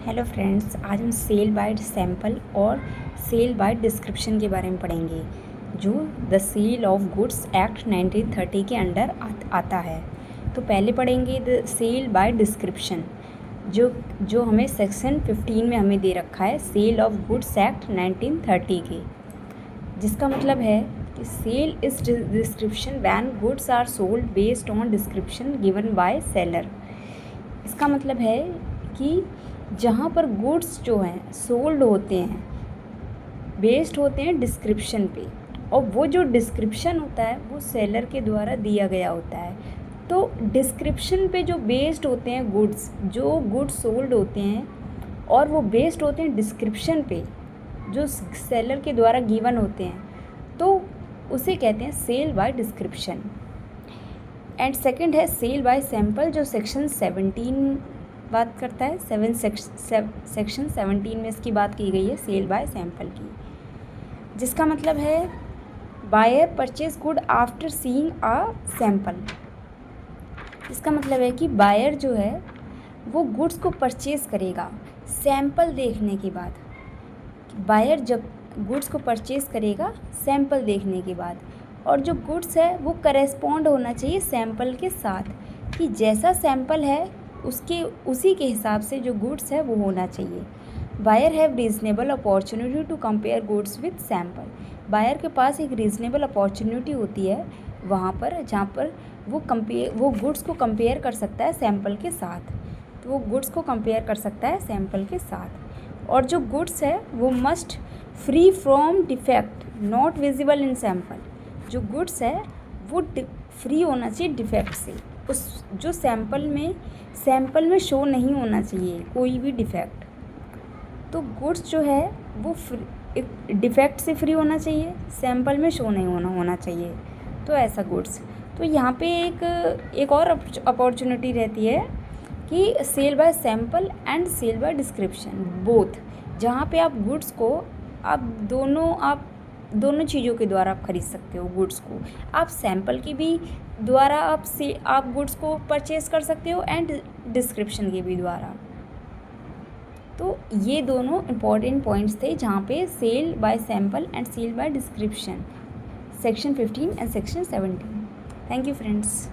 Hello friends, आज हम sale by sample और सेल बाय डिस्क्रिप्शन के बारे में पढ़ेंगे जो the sale of goods act 1930 के अंडर आता है। तो पहले पढ़ेंगे द सेल बाय डिस्क्रिप्शन जो हमें सेक्शन 15 में हमें दे रखा है सेल ऑफ गुड्स एक्ट 1930 के, जिसका मतलब है कि sale is description when goods are sold based on description given by seller. इसका मतलब है कि जहाँ पर गुड्स जो हैं सोल्ड होते हैं बेस्ड होते हैं डिस्क्रिप्शन पे, और वो जो डिस्क्रिप्शन होता है वो सेलर के द्वारा दिया गया होता है। तो डिस्क्रिप्शन पे जो बेस्ड होते हैं गुड्स, जो गुड्स सोल्ड होते हैं और वो बेस्ड होते हैं डिस्क्रिप्शन पे जो सेलर के द्वारा गिवन होते हैं, तो उसे कहते हैं sale by description. And second है सेल बाय सैंपल, जो सेक्शन 17 बात करता है। सेक्शन 17 में इसकी बात की गई है सेल बाय सैंपल की, जिसका मतलब है buyer purchase good after seeing a sample. इसका मतलब है कि बायर जो है वो गुड्स को परचेज करेगा सैंपल देखने के बाद। बायर जब गुड्स को परचेज करेगा सैंपल देखने के बाद, और जो गुड्स है वो करेस्पॉन्ड होना चाहिए सैंपल के साथ, कि जैसा सैंपल है उसी के हिसाब से जो गुड्स है वो होना चाहिए। Buyer have reasonable opportunity to compare goods with sample. Buyer के पास एक रीज़नेबल अपॉर्चुनिटी होती है वहाँ पर जहाँ पर वो गुड्स को कंपेयर कर सकता है सैंपल के साथ। तो वो गुड्स को कंपेयर कर सकता है सैंपल के साथ, और जो गुड्स है वो must free from defect not visible in sample. जो गुड्स है वो फ्री होना चाहिए डिफेक्ट से, उस जो सैंपल में शो नहीं होना चाहिए कोई भी डिफेक्ट। तो गुड्स जो है वो डिफेक्ट से फ्री होना चाहिए, सैंपल में शो नहीं होना चाहिए। तो ऐसा गुड्स, तो यहाँ पे एक और अपॉर्चुनिटी रहती है कि sale by sample and sale by description both, जहाँ पे आप गुड्स को आप दोनों चीज़ों के द्वारा आप खरीद सकते हो। गुड्स को आप सैंपल के भी द्वारा आप गुड्स को परचेज कर सकते हो एंड डिस्क्रिप्शन के भी द्वारा। तो ये दोनों इम्पॉर्टेंट पॉइंट्स थे जहाँ पे sale by sample and sale by description, section 15 and section 17। Thank you friends.